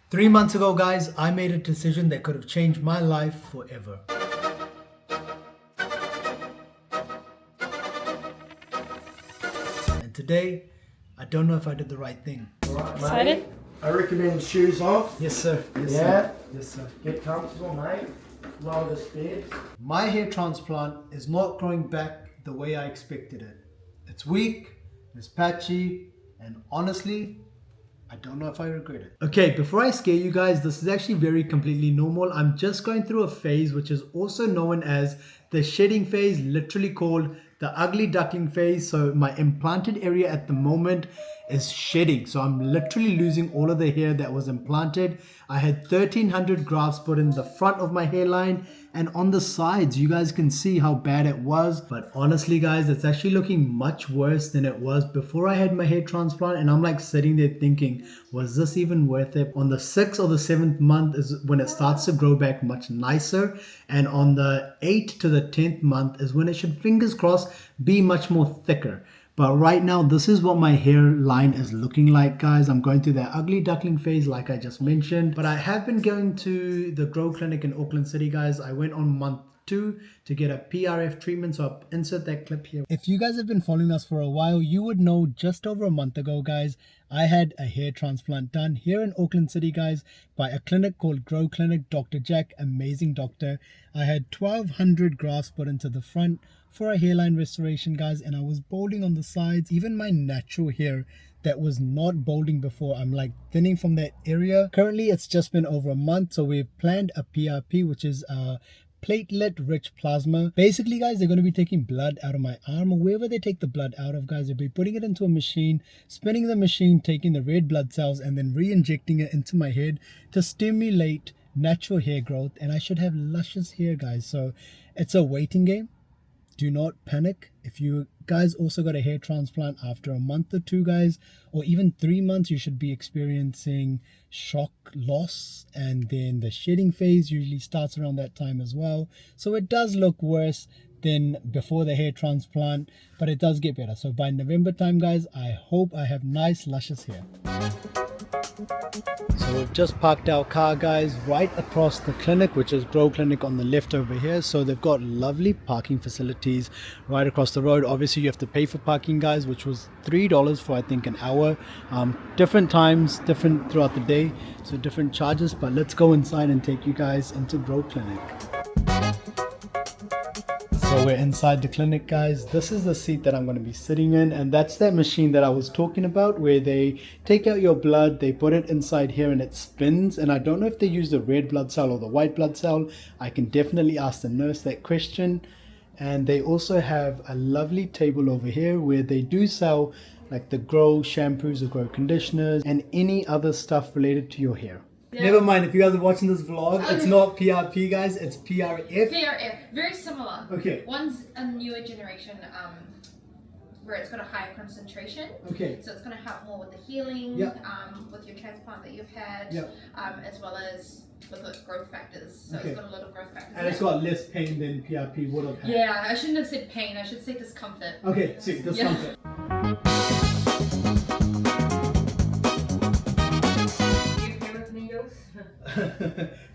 3 months ago, guys, I made a decision that could have changed my life forever. And today, I don't know if I did the right thing. Alright, Excited? mate. I recommend shoes off. Yes, sir. Yes, Yeah. sir. Yes, sir. Get comfortable, mate. Lower the stairs. My hair transplant is not growing back the way I expected it. It's weak, it's patchy, and honestly, I don't know if I regret it. Okay, before I scare you guys, this is actually very completely normal. I'm just going through a phase which is also known as the shedding phase, literally called the ugly duckling phase. So my implanted area at the moment is shedding. So I'm literally losing all of the hair that was implanted. I had 1300 grafts put in the front of my hairline and on the sides. You guys can see how bad it was. But honestly, guys, it's actually looking much worse than it was before I had my hair transplant. And I'm like sitting there thinking, was this even worth it? On the 6th or the 7th month is when it starts to grow back much nicer. And on the 8th to the 10th month is when it should, fingers crossed, be much more thicker. But right now, this is what my hairline is looking like, guys. I'm going through that ugly duckling phase, like I just mentioned. But I have been going to the Gro Clinic in Auckland City, guys. I went on month 2 to get a PRF treatment, so I'll insert that clip here. If you guys have been following us for a while, you would know just over a month ago, guys, I had a hair transplant done here in Auckland City, guys, by a clinic called Gro Clinic. Dr. Jack, amazing doctor. I had 1200 grafts put into the front for a hairline restoration, guys, and I was balding on the sides. Even my natural hair that was not balding before, I'm like thinning from that area. Currently, it's just been over a month, so we've planned a PRP, which is platelet rich plasma. Basically, guys, they're going to be taking blood out of my arm, or wherever they take the blood out of, guys. They'll be putting it into a machine, spinning the machine, taking the red blood cells, and then re-injecting it into my head to stimulate natural hair growth, and I should have luscious hair, guys. So it's a waiting game. Do not panic. If you guys also got a hair transplant after a month or 2, guys, or even 3 months, you should be experiencing shock loss, and then the shedding phase usually starts around that time as well. So it does look worse than before the hair transplant, but it does get better. So by November time, guys, I hope I have nice luscious hair. So we've just parked our car, guys, right across the clinic, which is Gro Clinic on the left over here. So they've got lovely parking facilities right across the road. Obviously, you have to pay for parking, guys, which was $3 for, I think, an hour. Different times, different throughout the day, so different charges. But let's go inside and take you guys into Gro Clinic. So we're inside the clinic, guys. This is the seat that I'm going to be sitting in, and that's that machine that I was talking about where they take out your blood, they put it inside here and it spins. And I don't know if they use the red blood cell or the white blood cell. I can definitely ask the nurse that question. And they also have a lovely table over here where they do sell like the Gro shampoos, the Gro conditioners, and any other stuff related to your hair. Yeah. Never mind, if you guys are watching this vlog, it's not PRP, guys, it's PRF. PRF, very similar. Okay. One's a newer generation where it's got a higher concentration. Okay. So it's going to help more with the healing, yep. With your transplant that you've had, yep. As well as with the growth factors. So okay. It's got a lot of growth factors. And it's got less pain than PRP would have had. Yeah, I shouldn't have said pain, I should say discomfort. Okay, see, discomfort. Yeah.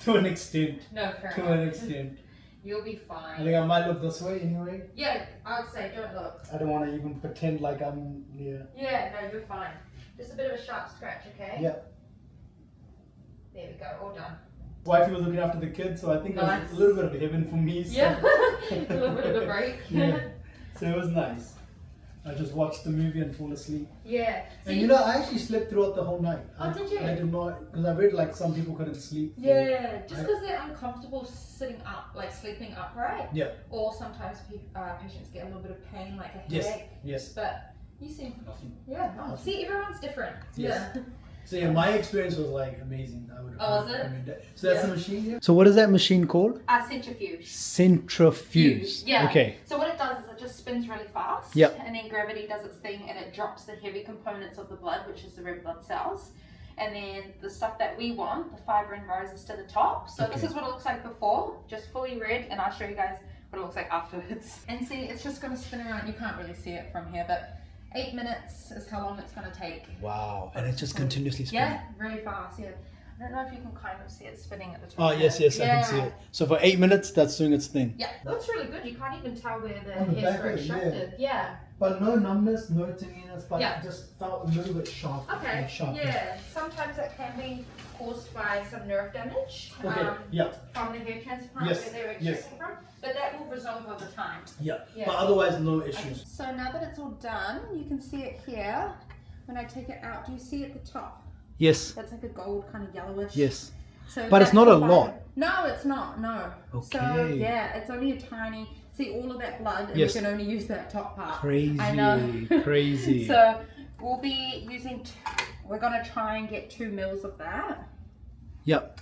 To an extent. No, fair To enough. an extent. You'll be fine. I think I might look this way anyway. Yeah, I would say don't look. I don't want to even pretend like I'm near. Yeah, no, you're fine. Just a bit of a sharp scratch, okay? Yeah. There we go, all done. Wifey was looking after the kids, so I think it was a little bit of heaven for me. So. Yeah, a little bit of a break. Yeah. So it was nice. I just watched the movie and fall asleep. Yeah. And you know, I actually slept throughout the whole night. Oh, did you? I did not, because I read like some people couldn't sleep. Yeah, just because they're uncomfortable sitting up, like sleeping upright. Yeah. Or sometimes patients get a little bit of pain, like a headache. Yes. Yes. But you seem. Nothing. Yeah. No. See, everyone's different. Yes. Yeah. So yeah, my experience was like amazing. I would recommend it. So that's the machine here? So what is that machine called? Centrifuge. Centrifuge. Yeah. Okay. So what it does is it just spins really fast. Yep. And then gravity does its thing and it drops the heavy components of the blood, which is the red blood cells. And then the stuff that we want, the fibrin, rises to the top. So this is what it looks like before, just fully red. And I'll show you guys what it looks like afterwards. And see, it's just going to spin around. You can't really see it from here, but 8 minutes is how long it's going to take. Wow, and it's just continuously spinning. Yeah, very fast, yeah. I don't know if you can kind of see it spinning at the top. Oh, yes, I can see it. So for 8 minutes, that's doing its thing. Yeah, looks really good. You can't even tell where the On the hairs back were end, extracted. Yeah. But no numbness, no tinginess, but Yeah. it just felt a little bit sharp. Okay. Sharp. Yeah. Sometimes it can be caused by some nerve damage. Okay. Yeah. From the hair transplant Yes, that they were yes. extracted from. But that will resolve over time. Yeah. Yeah. But otherwise, no issues. So now that it's all done, you can see it here. When I take it out, do you see at the top? Yes. That's like a gold kind of yellowish. Yes. So But it's that's not the a lot. No, it's not. No. So Okay. yeah, it's only a tiny. See all of that blood, and Yes. you can only use that top part. Crazy. I know. Crazy. So we'll be using. We're gonna try and get 2 mils of that. Yep.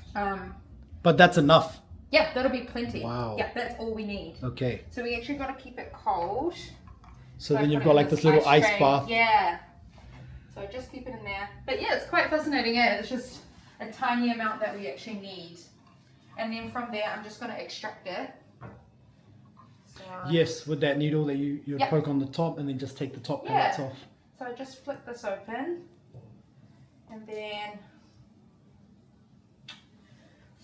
But that's enough. Yeah, that'll be plenty. Wow. Yeah, that's all we need. Okay. So we actually got to keep it cold. So I then you've put got it like in this little ice tray. bath. Yeah. So just keep it in there. But yeah, it's quite fascinating. Yeah, it's just a tiny amount that we actually need. And then from there, I'm just going to extract it. So, Yes, with that needle that you Yep. poke on the top and then just take the top pellets off. So I just flip this open. And then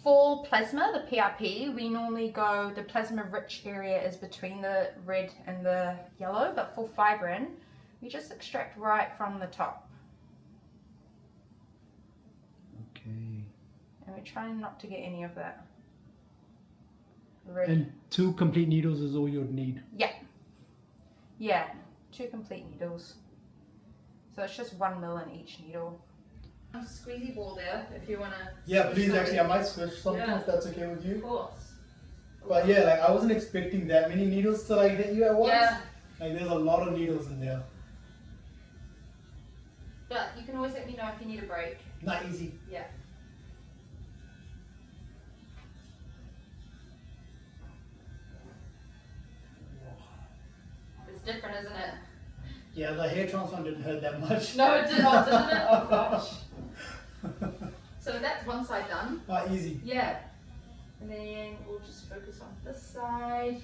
for plasma, the PRP, we normally go, the plasma rich area is between the red and the yellow, but for fibrin, we just extract right from the top. Okay. And we're trying not to get any of that red. And 2 complete needles is all you'd need. Yeah. Yeah, 2 complete needles. So it's just 1 mil in each needle. A squeezy ball there if you want to. Yeah, please, actually, I might switch something Yeah. if that's okay with you. Of course. But yeah, like I wasn't expecting that many needles to like hit you at once. Yeah. Like there's a lot of needles in there. But you can always let me know if you need a break. Not easy. Yeah. It's different, isn't it? Yeah, the hair transplant didn't hurt that much. No, it did not, didn't it? Oh gosh. So that's one side done. Easy. Yeah. And then we'll just focus on this side.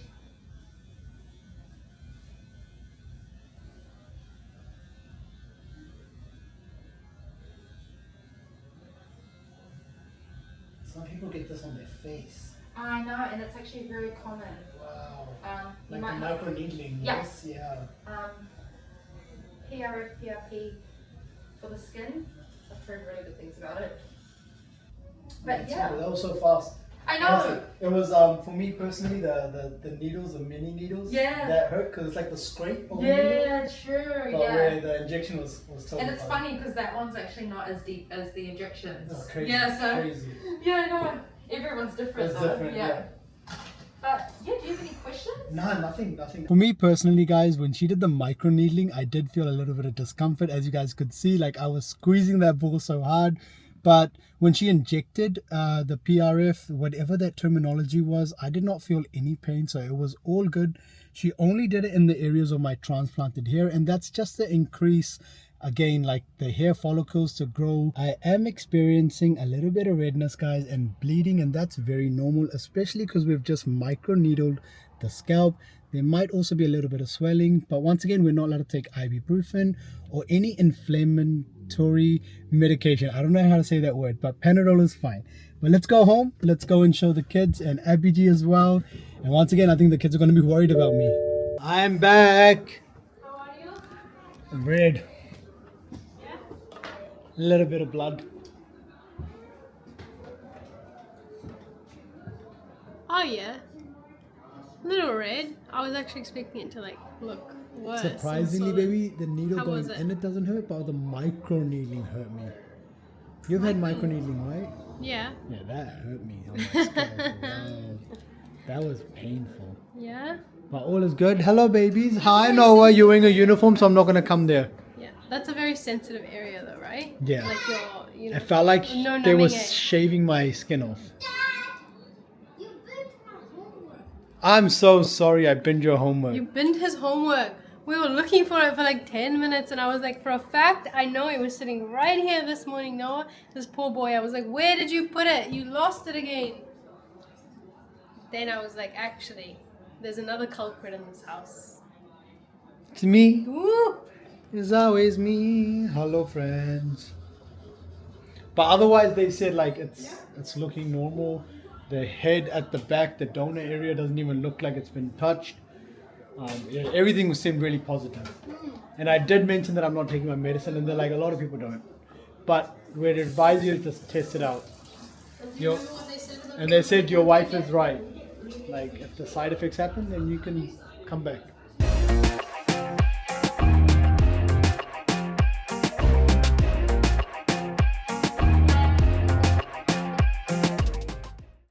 Some people get this on their face. I know, and it's actually very common. Wow. You Like might the micro needling. Yeah. Yes, yeah. PRF, PRP for the skin. I've heard really good things about it. But yeah, That was so fast. I know. Honestly, it was for me personally the needles, the mini needles. Yeah. That hurt because it's like the scrape of the needle. Yeah, true. But Yeah. where the injection was totally And it's fine. funny because that one's actually not as deep as the injections. Oh, crazy. Yeah, so Crazy. yeah, I know. Everyone's different. It's though. different, yeah. But yeah, do you have any questions? No, nothing. For me personally, guys, when she did the micro needling, I did feel a little bit of discomfort, as you guys could see. Like I was squeezing that ball so hard. But when she injected the PRF, whatever that terminology was, I did not feel any pain. So it was all good. She only did it in the areas of my transplanted hair. And that's just to increase, again, like the hair follicles to grow. I am experiencing a little bit of redness, guys, and bleeding. And that's very normal, especially because we've just micro needled the scalp. There might also be a little bit of swelling. But once again, we're not allowed to take ibuprofen or any inflammatory medication. I don't know how to say that word, but Panadol is fine. But let's go home. Let's go and show the kids and ABG as well. And once again, I think the kids are going to be worried about me. I'm back. How are you? I'm red. Yeah. A little bit of blood. Oh yeah. Little red. I was actually expecting it to like look worse. and Surprisingly, sort of- baby, the needle How going was it? in it doesn't hurt, but the micro needling hurt me. You've had micro needling, right? Yeah. Yeah, that hurt me on my scalp. Wow. That was painful. Yeah. But all is good. Hello, babies. Hi, Noah. You're wearing a uniform, so I'm not going to come there. Yeah. That's a very sensitive area though, right? Yeah. Like your, you know. I felt like No they were numbing it. shaving my skin off. I'm so sorry I binned your homework. You binned his homework. We were looking for it for like 10 minutes and I was like, for a fact, I know it was sitting right here this morning, Noah. This poor boy. I was like, where did you put it? You lost it again. Then I was like, actually, there's another culprit in this house. It's me. Woo! It's always me. Hello, friends. But otherwise, they said like it's looking normal. The head at the back, the donor area, doesn't even look like it's been touched. Yeah, everything seemed really positive. And I did mention that I'm not taking my medicine, and they're like, a lot of people don't. But we'd advise you to just test it out. And they said your wife is right. Like, if the side effects happen, then you can come back.